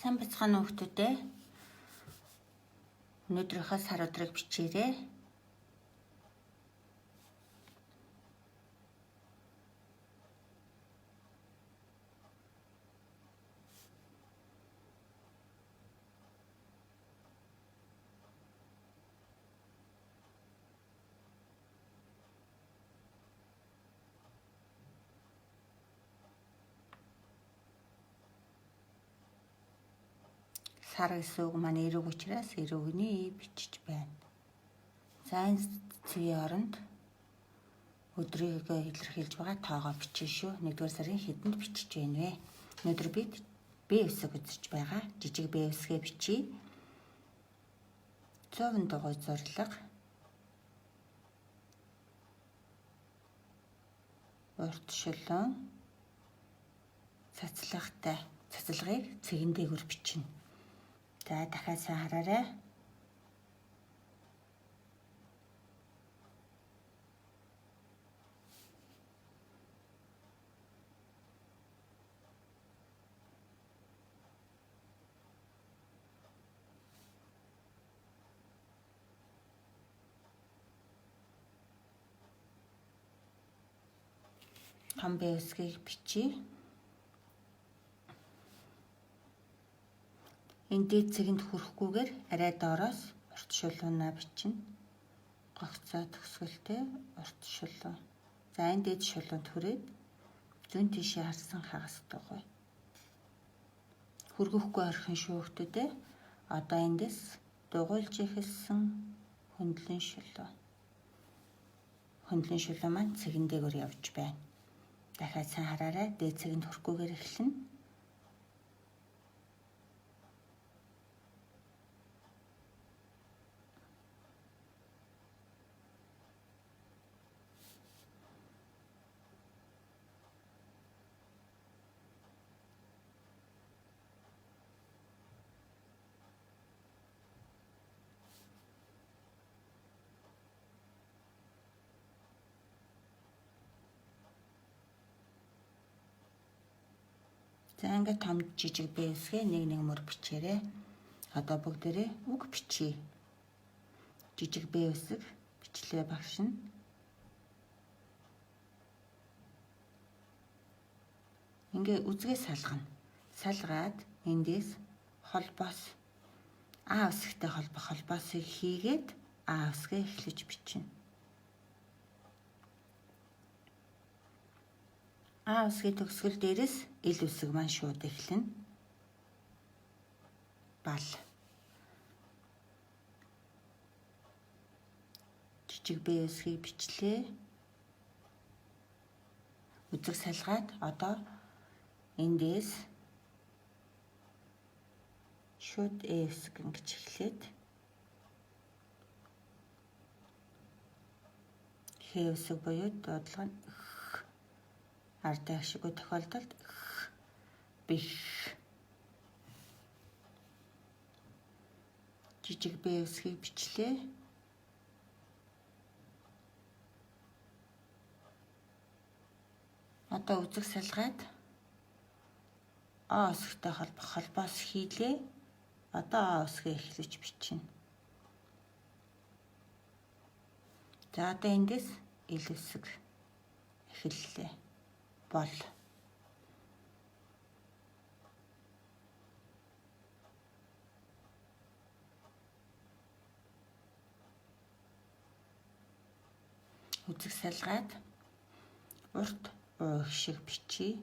Сайн бацхан хүүхдүүдээ өнөөдрийнхөө сар өдрийг бичээрэй. Сар гэсэн үг маань эрэг учраас эрэгний бичиж байна. За энэ цэгийн оронд өдрийг илэрхийлж байгаа тоогоо бичнэ шүү. 1-р сарын хэдэнд бичиж байна вэ? Өнөөдөр бид Б үсэг үзэж байгаа. Жижиг Б үсгээ бичиж 100 дугуй зорилго урьдчилан цацлагыг цэгэн дээгүүр бичнэ. За дахиад сайн хараарай. Том Б үсгийг бичиж энэ дээд цэгэнд хүрэхгүйгээр арай доороос урьдчилуунаа бичнэ. Гогцоо төгсгөлтэй урьдчилуун. За энэ дээд шулуунд хүрээд зүүн тишээ харсан хагас дугуй. Хүргэхгүй орхин шүүхтүүдээ одоо эндээс дугуйлж ихэлсэн хөндлөн шулуун. Хөндлөн шулуун маань цэгэн дээгүүр явж байна. Дахиад сайн хараарай. Дээд цэгэнд хүрэхгүйгээр эхэлнэ. За ингээд том жижиг Б үсгээ нэг мөр бичээрэй. Одоо бүгдээрээ үг бичье. Жижиг Б үсэг бичлээ багшина. Ингээ үзгээ салгана. Салгаад эндээс холбоос А үсэгтэй холбоосыг хийгээд А үсгээ эхлэж бичнэ. А үсгийн төгсгөл дээрээс ил үсэг маань шууд эхлэнэ. Бал. Жижиг Б үсгийг бичлээ. Үзэг салгаад одоо эндээс шууд Э үсэг ингэж эхлээд Х үсэг буюу дуудлага нь артай ашиггүй тохиолдолд бих. Жижиг Б үсгийг бичлээ. Одоо үзэг салгаад А үсэгтэй холбоос хийлээ. Одоо А үсгээ эхлэж бичнэ. За одоо эндээс ил үсэг эхэллээ. Бол. Үзэг салгаад урт уу шиг бичиж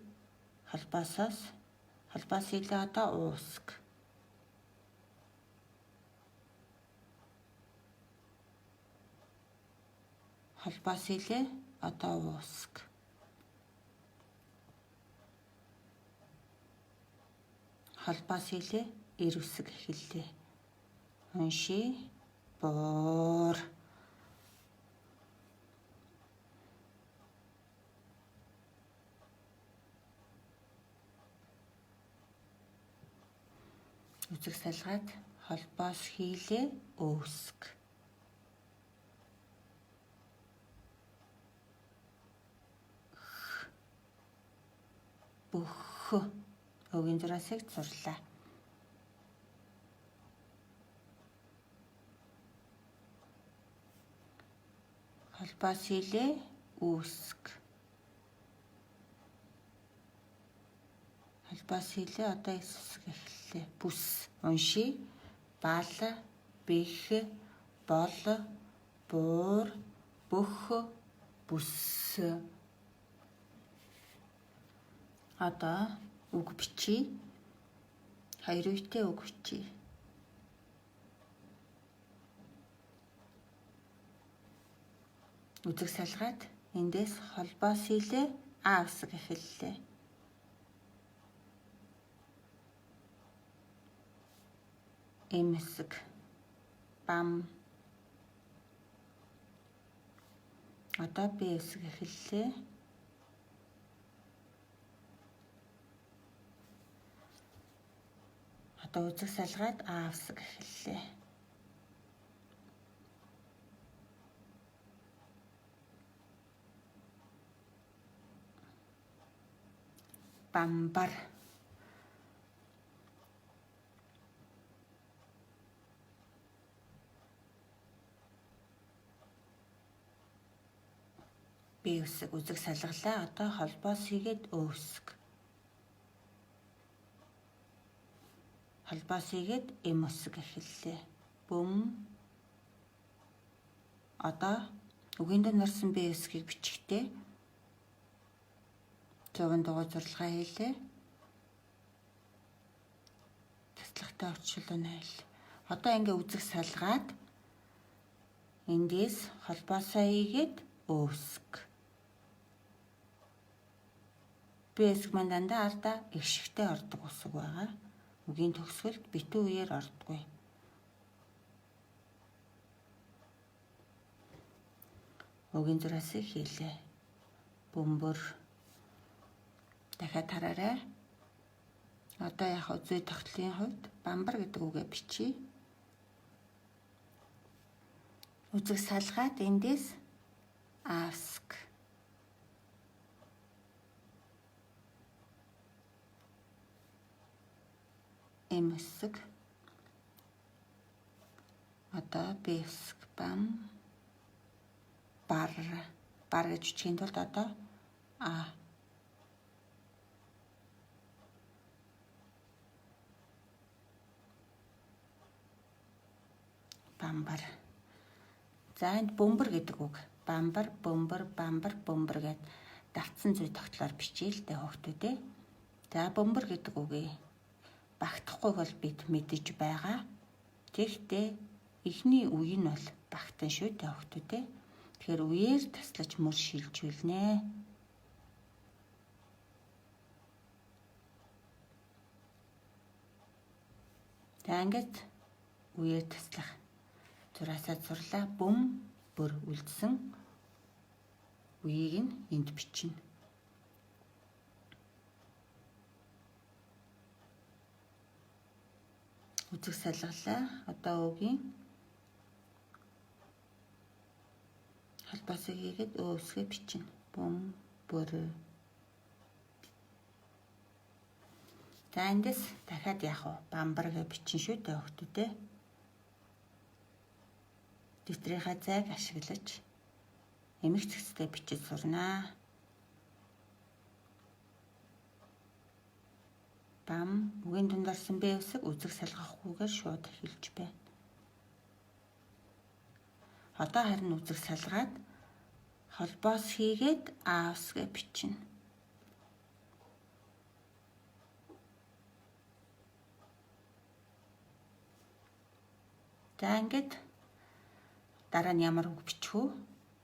холбоос хийлээ одоо уу үсэг. Холбоос хийлээ одоо уу үсэг. Холбоос хийлээ эр үсэг эхэллээ. Унши буур. Үзэг салгаад холбоос хийлээ өөсг. Бүх өгийн зураасыг зурлаа. холбоос хийлээ үүсэг. Холбоос хийлээ одоо эсвэг эхэллээ. Бүс уншия. Бал бэх бол буур бөх бүс. Одоо үг бичиж. Хоёр үетэй үг бичиж. Үзэг салгаад эндээс холбоос хийлээ А үсэг эхэллээ. Эм үсэг бам. Одоо Б үсэг эхэллээ. Одоо үзэг салгаад А үсэг эхэллээ. Бамбар. Б үсэг үзэг салгалаа. Одоо холбоос хийгээд Ö үсэг. Холбоос хийгээд М үсэг эхэллээ. Бүм. Одоо үгийн дунд орсон Б үсгийг бичихтэй. 100 дугаар зурлагаа хийлээ. Таслагтай орчуулгыг хайлаа. Одоо ингээ үзэг салгаад эндээс холбоосоо хийгээд Ö үсэг. Б үсэг маань дандаа ардаа их шигтэй ордог үсэг байгаа. Үгийн төгсгөлд битүү үеэр ордоггүй. Үгийн зураасыг хийлээ. Бөмбөр. Дахиад хараарай. Одоо яг зүй тогтлын хувьд бамбар гэдэг үгээ бичиж. Үзэг салгаад эндээс А үсэг. М үсэг. Одоо Б үсэг бам. Бар. Бар гэж бичихийн тулд одоо А. Бамбар. За энд бөмбөр гэдэг үг. Бамбар, бөмбөр, бамбар, бөмбөр гэд давтсан зүй тогтлоор бичээлтэй хүүхдүүдээ. За бөмбөр гэдэг үгийг багтахгүйг бол бид мэдэж байгаа. Тэгэхдээ эхний үе нь бол багтан шүү дээ хүүхдүүдээ. Тэгэхээр үеэр таслаж мөр шилжүүлнэ. За ингээд үеэр таслах зураасаа зурлаа. Бүм бүр үлдсэн үеийг нь энд бичнэ. Үзэг салгалаа. Одоо үгийн холбоосыг хийгээд Ö үсгээ бичнэ. Бүм бүр. За эндээс дахиад яах вэ? Бамбар гэж бичнэ шүү дээ хүүхдүүдээ. Дэвтрийнхаа зайг ашиглаж эмх цэгцтэй бичиж сурнаа. Бам үгийн дунд орсон Б үсэг үзэг салгахгүйгээр шууд эхэлж байна. Одоо харин үзэг салгаад холбоос хийгээд А үсгээ бичнэ. За ингээд дараа нь ямар үг бичих вэ?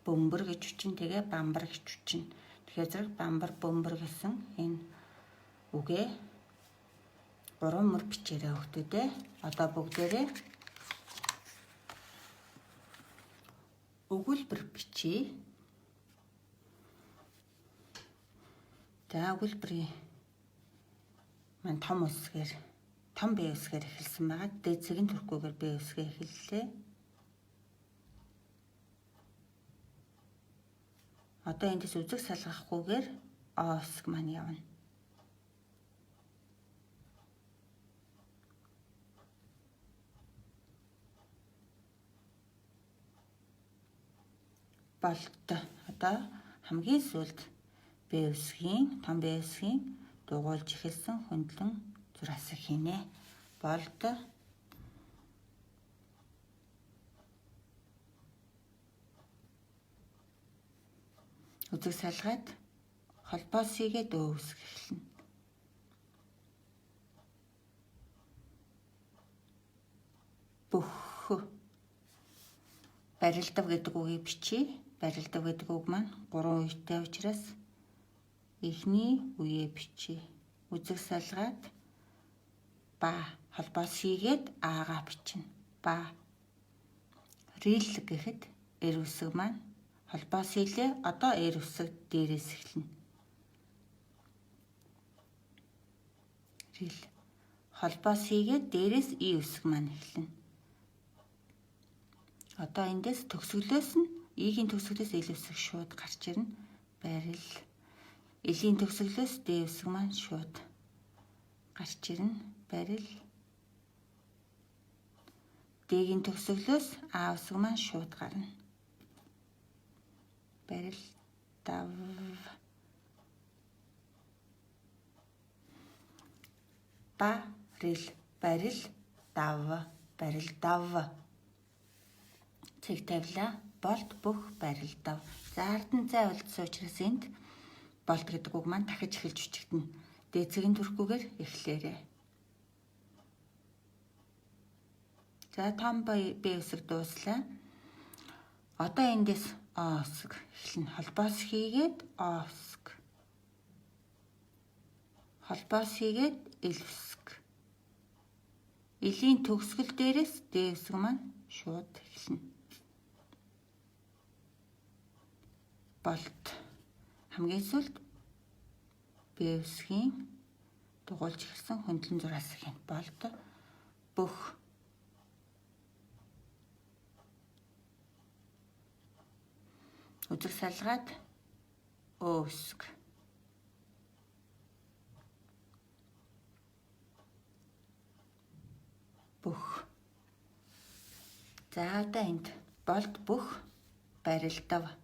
Бөмбөр гэж бичнэ, тэгээ бамбар гэж бичнэ. Тэгэхээр зэрэг бамбар, бөмбөр гэсэн энэ үгээ 3 мөр бичээрэй хүүхдүүдээ. Одоо бүгдээрээ өгүүлбэр бичье. За өгүүлбэрийн маань том үсгээр том Б үсгээр эхэлсэн байгаа. Дээд цэгийн төрхгүйгээр Б үсгээ эхэллээ. Одоо эндээс үзэг салгахгүйгээр О үсэг маань явна. болт одоо хамгийн сүүлд Б үсгийн том Б үсгийн дугуйлж эхэлсэн хөндлөн зураасыг хийнэ. Болт үзэг салгаад холбоос хийгээд Ö үсэг эхэлнэ. Бүх барилдав гэдэг үгийг бичиж. Барилдав гэдэг үг маань 3 үетэй учраас эхний үеэ бичиж. Үзэг салгаад ба холбоос хийгээд аагаа бичнэ. Ба рил гэхэд эр үсэг маань холбоос хийлээ. Одоо эр үсэг дээрээс эхэлнэ. Рил холбоос хийгээд дээрээс И үсэг маань эхэлнэ. Одоо эндээс төгсгөлөөс нь Игийн төгсгөлөөс Л үсэг шууд гарч ирнэ. Барил. Элийн төгсгөлөөс Д үсэг маань шууд гарч ирнэ. Барил. Д-гийн төгсгөлөөс А үсэг маань шууд гарна. Барил. Дав. Барил. Барил. Дав. Барил. Дав. Цэг тавилаа. Болт бүх барил дав. За ардан зай болдсон учраас энд болт гэдэг үг маань дахиж эхэлж бичигдэнэ. Дээцгийн төрхгүйгээр эхлээрээ. За том Б үсэг дууслаа. Одоо эндээс О үсэг эхэлнэ. Холбоос хийгээд О үсэг. Холбоос хийгээд Л үсэг. Элийн төгсгөл дээрээс Д үсэг маань шууд эхэлнэ. Болт хамгийн сүүлд Б үсгийн дугуйлж эхэлсэн хөндлөн зураасыг хийнэ. Болт бүх үзэг салгаад Ö үсэг. Бүх. За одоо энд болт бүх барилдав.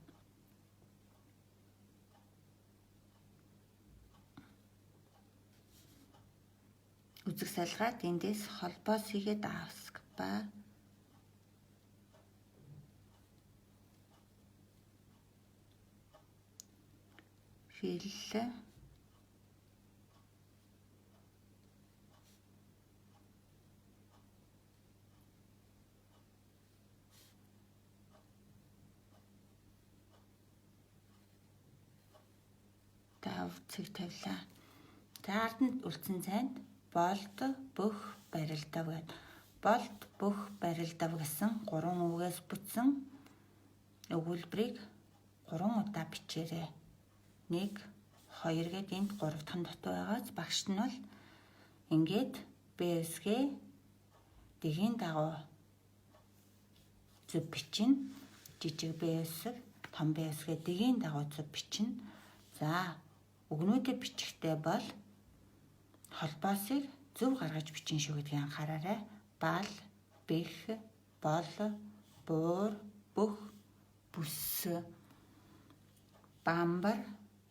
Үзэг салгаад эндээс холбоос хийгээд А үсэг. Ба рил. Дав цэг тавилаа. За арданд үлдсэн цайнд болт бүх барилдав гэд. Болт бүх барилдав гэсэн 3 үгээс бүтсэн өгүүлбэрийг 3 удаа бичээрэй. 1 2 гэд энд 3 дахь дотоо байгааз багш нь бол ингээд Б үсгээ дэгийн дагуу зөв бичнэ. Жижиг Б үсэг, том Б үсгээ дэгийн дагуу зөв бичнэ. За үгнүүдэд бичихтэй бол холбоосыг зөв гаргаж бичин шүү гэдгийг анхаараарай. Бал, бэх, бол, буур, бүх, бүс, бамбар,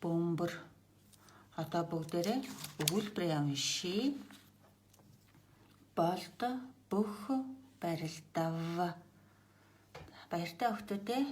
бөмбөр. Одоо бүгдээрээ өгүүлбэрээ уншия. Болт бүх барилдав. Баяртай хүүхдүүдээ.